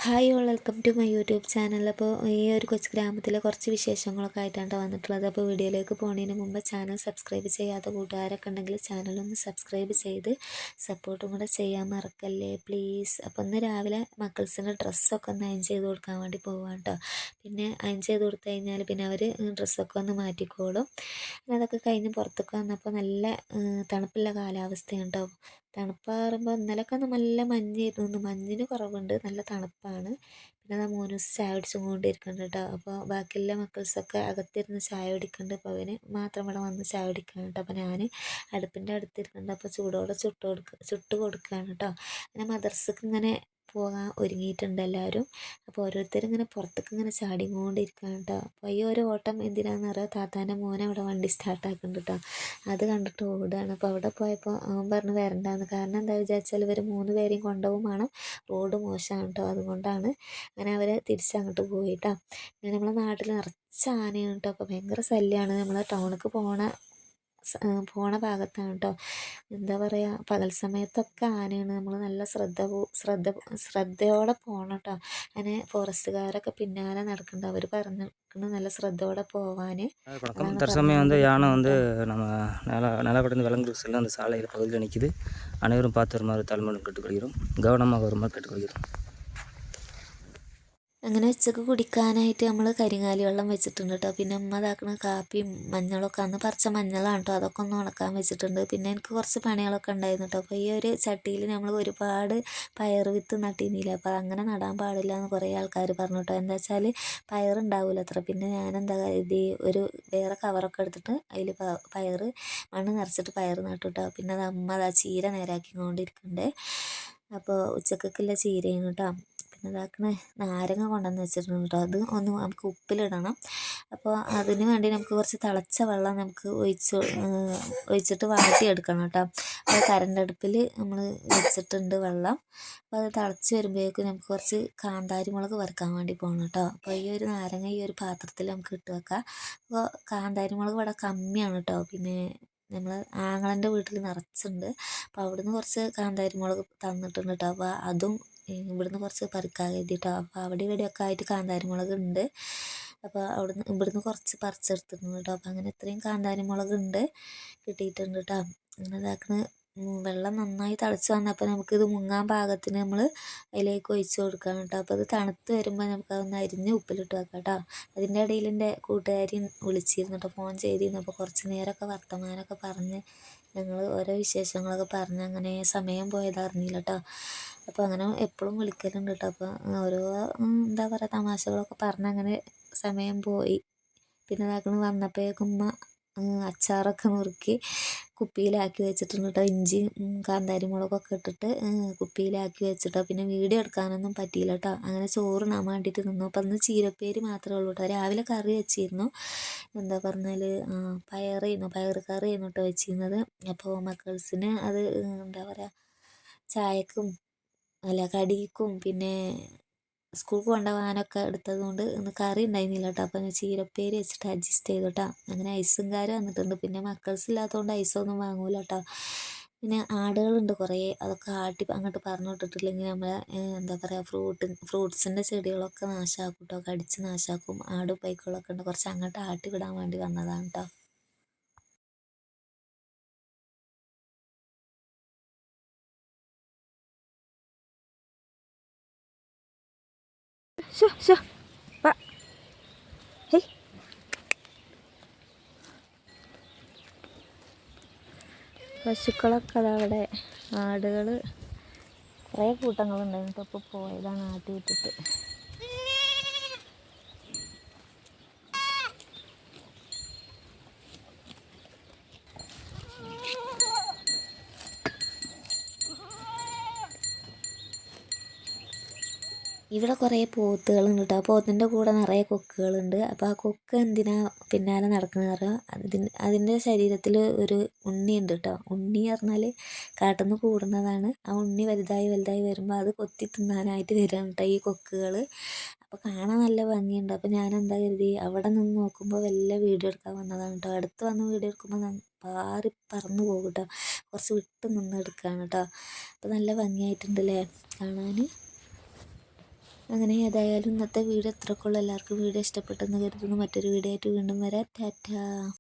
Hi all, welcome to my YouTube channel. അപ്പോൾ ഈ ഒരു കൊച്ചു ഗ്രാമത്തിലെ കുറച്ച് വിശേഷങ്ങളൊക്കെ ആയിട്ടാണ് വന്നിട്ടുള്ളത്. അപ്പോൾ വീഡിയോയിലേക്ക് പോകുന്നതിന് മുമ്പ് ചാനൽ സബ്സ്ക്രൈബ് ചെയ്യാത്ത കൂട്ടുകാരൊക്കെ ഉണ്ടെങ്കിൽ ചാനലൊന്ന് സബ്സ്ക്രൈബ് ചെയ്ത് സപ്പോർട്ടും കൂടെ ചെയ്യാൻ മറക്കല്ലേ പ്ലീസ്. അപ്പോൾ ഇന്ന് രാവിലെ മക്കൾസിൻ്റെ ഡ്രസ്സൊക്കെ ഒന്ന് അയൺ ചെയ്ത് കൊടുക്കാൻ വേണ്ടി പോവാം കേട്ടോ. പിന്നെ അയൺ ചെയ്ത് കൊടുത്തു കഴിഞ്ഞാൽ പിന്നെ അവർ ഡ്രസ്സൊക്കെ ഒന്ന് മാറ്റിക്കോളും. പിന്നെ അതൊക്കെ കഴിഞ്ഞ് പുറത്തൊക്കെ വന്നപ്പോൾ നല്ല തണുപ്പുള്ള കാലാവസ്ഥയാണ് കേട്ടോ. തണുപ്പ് പറയുമ്പോൾ ഇന്നലെയൊക്കെ നല്ല മഞ്ഞായിരുന്നു, മഞ്ഞിന് കുറവുണ്ട്, നല്ല തണുപ്പാണ്. പിന്നെ മോനൂസ് ചായ കുടിച്ചുകൊണ്ടിരിക്കുന്നുണ്ട് കേട്ടോ. അപ്പോൾ ബാക്കിയുള്ള മക്കൾസൊക്കെ അകത്തിരുന്ന് ചായ കുടിക്കുന്നുണ്ട്. അപ്പോൾ അവന് മാത്രം ഇവിടെ വന്ന് ചായ കുടിക്കുകയാണ് കേട്ടോ. അപ്പോൾ ഞാൻ അടുപ്പിൻ്റെ അടുത്തിരിക്കുന്നുണ്ട്. അപ്പോൾ ചൂടോടെ ചുട്ട് കൊടുക്കുകയാണ് കേട്ടോ. അങ്ങനെ മദർസക്ക് ഇങ്ങനെ പോകാൻ ഒരുങ്ങിയിട്ടുണ്ട് എല്ലാവരും. അപ്പോൾ ഓരോരുത്തരും ഇങ്ങനെ പുറത്തേക്ക് ഇങ്ങനെ ചാടിക്കൊണ്ടിരിക്കുകയാണ് കേട്ടോ. അപ്പോൾ ഈ ഒരു ഓട്ടം എന്തിനാണെന്ന് അറിയാം, താത്താൻ്റെ മോനെ അവിടെ വണ്ടി സ്റ്റാർട്ടാക്കുന്നുണ്ട് കേട്ടോ. അത് കണ്ടിട്ട് ഓടുകയാണ്. അപ്പോൾ അവിടെ പോയപ്പോൾ അവൻ പറഞ്ഞ് വരണ്ടാന്ന്. കാരണം എന്താ വിചാരിച്ചാൽ ഇവർ 3 പേരെയും കൊണ്ടുപോകും വേണം, റോഡ് മോശമാണ് കേട്ടോ. അതുകൊണ്ടാണ് അങ്ങനെ അവർ തിരിച്ചങ്ങോട്ട് പോയിട്ടോ. പിന്നെ നമ്മളെ നാട്ടിൽ നിറച്ച് ആനയാണ് കേട്ടോ. അപ്പോൾ ഭയങ്കര ശല്യമാണ്. നമ്മൾ ടൗണിലേക്ക് പോണ ഭാഗത്താണ് കേട്ടോ. എന്താ പറയുക, പകൽ സമയത്തൊക്കെ ആനയാണ്. നമ്മൾ നല്ല ശ്രദ്ധയോടെ പോകണം കേട്ടോ. അങ്ങനെ ഫോറസ്റ്റുകാരൊക്കെ പിന്നാലെ നടക്കുന്നുണ്ട്. അവർ പറഞ്ഞിരിക്കുന്നത് നല്ല ശ്രദ്ധയോടെ போவான். தற்சமயம் யானை நம்ம நிலப்படைந்து விலங்கு செல்ல அந்த சாலையில் பகுதியில் நிற்கிது. அனைவரும் பார்த்து வருமாறு தாழ்மையுடன் கேட்டுக்கொள்கிறோம். கவனமாக வருமாறு கேட்டுக்கொள்கிறோம். അങ്ങനെ ഉച്ചക്ക് കുടിക്കാനായിട്ട് നമ്മൾ കരിങ്ങാലി വെള്ളം വെച്ചിട്ടുണ്ട് കേട്ടോ. പിന്നെ ഉമ്മ ഇതാക്കണ കാപ്പിയും മഞ്ഞളൊക്കെ, അന്ന് പറിച്ച മഞ്ഞളാണ് കേട്ടോ, അതൊക്കെ ഒന്ന് ഉണക്കാൻ വെച്ചിട്ടുണ്ട്. പിന്നെ എനിക്ക് കുറച്ച് പണികളൊക്കെ ഉണ്ടായിരുന്നു കേട്ടോ. അപ്പോൾ ഈ ഒരു ചട്ടിയിൽ നമ്മൾ ഒരുപാട് പയർ വിത്ത് നട്ടിരുന്നില്ല. അപ്പോൾ അതങ്ങനെ നടാൻ പാടില്ല എന്ന് കുറേ ആൾക്കാർ പറഞ്ഞു കേട്ടോ. എന്താ വെച്ചാൽ പയറുണ്ടാവില്ല അത്ര. പിന്നെ ഞാനെന്താ ഇത് ഒരു വേറെ കവറൊക്കെ എടുത്തിട്ട് അതിൽ പയർ മണ്ണ് നിറച്ചിട്ട് പയർ നട്ടു കേട്ടോ. പിന്നെ അത് അമ്മ അതാ ചീര നേരാക്കിക്കൊണ്ടിരിക്കുന്നുണ്ട്. അപ്പോൾ ഉച്ചക്കൊക്കെയുള്ള ചീരയാണ് കേട്ടോ. പിന്നെ ഇതാക്കണ നാരങ്ങ കൊണ്ടുവന്ന് വെച്ചിട്ടുണ്ട് കേട്ടോ. അത് ഒന്ന് നമുക്ക് ഉപ്പിലിടണം. അപ്പോൾ അതിന് വേണ്ടി നമുക്ക് കുറച്ച് തിളച്ച വെള്ളം നമുക്ക് ഒഴിച്ചിട്ട് വാട്ടിയെടുക്കണം കേട്ടോ. അപ്പോൾ കറണ്ട് അടുപ്പിൽ നമ്മൾ വെച്ചിട്ടുണ്ട് വെള്ളം. അപ്പോൾ അത് തിളച്ച് വരുമ്പോഴേക്കും നമുക്ക് കുറച്ച് കാന്താരി മുളക് വറുക്കാൻ വേണ്ടി പോകണം കേട്ടോ. അപ്പോൾ ഈ ഒരു നാരങ്ങ ഈ ഒരു പാത്രത്തിൽ നമുക്ക് ഇട്ട് വെക്കാം. അപ്പോൾ കാന്താരി മുളക് ഇവിടെ കമ്മിയാണ് കേട്ടോ. പിന്നെ നമ്മൾ ആങ്ങളൻ്റെ വീട്ടിൽ നിറച്ചുണ്ട്. അപ്പോൾ അവിടുന്ന് കുറച്ച് കാന്താരി മുളക് തന്നിട്ടുണ്ട് കേട്ടോ. അപ്പോൾ അതും ഇവിടുന്ന് കുറച്ച് പറിക്കാൻ കരുതിയിട്ടോ. അപ്പോൾ അവിടെ ഇവിടെയൊക്കെ ആയിട്ട് കാന്താരി മുളക് ഉണ്ട്. അപ്പോൾ ഇവിടുന്ന് കുറച്ച് പറിച്ചെടുത്തിട്ടുണ്ട് കേട്ടോ. അപ്പോൾ അങ്ങനെ ഇത്രയും കാന്താരി മുളക് കിട്ടിയിട്ടുണ്ട് കേട്ടോ. അങ്ങനെ ഇതാക്കണ വെള്ളം നന്നായി തിളച്ച് വന്നപ്പോൾ നമുക്കിത് മുങ്ങാൻ പാകത്തിന് നമ്മൾ അതിലേക്ക് ഒഴിച്ച് കൊടുക്കാം കേട്ടോ. അപ്പോൾ അത് തണുത്ത് വരുമ്പോൾ നമുക്കതൊന്ന് അരിഞ്ഞ് ഉപ്പിലിട്ട് വെക്കാം കേട്ടോ. അതിൻ്റെ ഇടയിൽ എൻ്റെ കൂട്ടുകാരി വിളിച്ചിരുന്നു കേട്ടോ, ഫോൺ ചെയ്തിരുന്നു. അപ്പോൾ കുറച്ച് നേരമൊക്കെ വർത്തമാനമൊക്കെ പറഞ്ഞ് ഞങ്ങൾ ഓരോ വിശേഷങ്ങളൊക്കെ പറഞ്ഞ് അങ്ങനെ സമയം പോയത് അറിഞ്ഞില്ല കേട്ടോ. അപ്പോൾ അങ്ങനെ എപ്പോഴും വിളിക്കലുണ്ട് കേട്ടോ. അപ്പോൾ ഓരോ എന്താ പറയുക തമാശകളൊക്കെ പറഞ്ഞ് അങ്ങനെ സമയം പോയി. പിന്നെ ഇതാക്കണ വന്നപ്പോഴേക്കും ഉമ്മ അച്ചാറൊക്കെ നുറുക്കി കുപ്പിയിലാക്കി വെച്ചിട്ടുണ്ട് കേട്ടോ. ഇഞ്ചിയും കാന്താരി മുളകൊക്കെ ഇട്ടിട്ട് കുപ്പിയിലാക്കി വെച്ചിട്ടോ. പിന്നെ വീഡിയോ എടുക്കാനൊന്നും പറ്റിയില്ല കേട്ടോ. അങ്ങനെ ചോറ് നാൻ വേണ്ടിയിട്ട് നിന്നു. അപ്പോൾ അന്ന് ചീരപ്പേരി മാത്രമേ ഉള്ളൂ കേട്ടോ. രാവിലെ കറി വെച്ചിരുന്നു, എന്താ പറഞ്ഞാൽ പയർ കറി ആയിരുന്നു കേട്ടോ വെച്ചിരുന്നത്. അപ്പോൾ മക്കൾസിന് അത് എന്താ പറയുക ചായക്കും കടിക്കും പിന്നെ സ്കൂൾക്ക് കൊണ്ടുപോകാനൊക്കെ എടുത്തത് കൊണ്ട് ഇന്ന് കറി ഉണ്ടായിരുന്നില്ല കേട്ടോ. അപ്പോൾ ചീരപ്പേരി വെച്ചിട്ട് അഡ്ജസ്റ്റ് ചെയ്തു കേട്ടോ. അങ്ങനെ ഐസും കാര്യം വന്നിട്ടുണ്ട്. പിന്നെ മക്കൾസ് ഇല്ലാത്തതുകൊണ്ട് ഐസൊന്നും വാങ്ങൂല കേട്ടോ. പിന്നെ ആടുകളുണ്ട് കുറേ, അതൊക്കെ ആട്ടി അങ്ങോട്ട് പറഞ്ഞു വിട്ടിട്ടില്ലെങ്കിൽ നമ്മളെ എന്താ പറയുക ഫ്രൂട്ട്സിൻ്റെ ചെടികളൊക്കെ നാശമാക്കും കേട്ടോ, കടിച്ച് നാശമാക്കും. ആടും പൈക്കളൊക്കെ ഉണ്ട്, കുറച്ച് അങ്ങോട്ട് ആട്ടി വിടാൻ വേണ്ടി വന്നതാണ് കേട്ടോ. പശുക്കളൊക്കെ അതവിടെ, ആടുകൾ കുറേ കൂട്ടങ്ങളുണ്ടായിരുന്നു. ഇപ്പോൾ പോയതാണ് ആട്ടി വിട്ടിട്ട്. ഇവിടെ കുറേ പോത്തുകളുണ്ട് കേട്ടോ. ആ പോത്തിൻ്റെ കൂടെ നിറയെ കൊക്കുകളുണ്ട്. അപ്പോൾ ആ കൊക്ക് എന്തിനാ പിന്നാലെ നടക്കുന്നത് പറയുക, അതിൻ്റെ ശരീരത്തിൽ ഒരു ഉണ്ണിയുണ്ട് കേട്ടോ. ഉണ്ണി പറഞ്ഞാൽ കാട്ടിൽ നിന്ന് കൂടുന്നതാണ്. ആ ഉണ്ണി വലുതായി വരുമ്പോൾ അത് കൊത്തി തിന്നാനായിട്ട് വരികയാണ് കേട്ടോ ഈ കൊക്കുകൾ. അപ്പോൾ കാണാൻ നല്ല ഭംഗിയുണ്ട്. അപ്പോൾ ഞാൻ എന്താ കരുതി അവിടെ നിന്ന് നോക്കുമ്പോൾ വല്ല വീഡിയോ എടുക്കാൻ വന്നതാണ് കേട്ടോ. അടുത്ത് വന്ന് വീഡിയോ എടുക്കുമ്പോൾ പാറി പറന്ന് പോകും കേട്ടോ. കുറച്ച് വിട്ട് നിന്ന് എടുക്കുകയാണ് കേട്ടോ. അപ്പോൾ നല്ല ഭംഗിയായിട്ടുണ്ടല്ലേ കാണാൻ. അങ്ങനെ ഏതായാലും ഇന്നത്തെ വീഡിയോ ഇത്രക്കുള്ള. എല്ലാവർക്കും വീഡിയോ ഇഷ്ടപ്പെട്ടെന്ന് കരുതുന്നു. മറ്റൊരു വീഡിയോ ആയിട്ട് വീണ്ടും വരാം. ടാറ്റാ.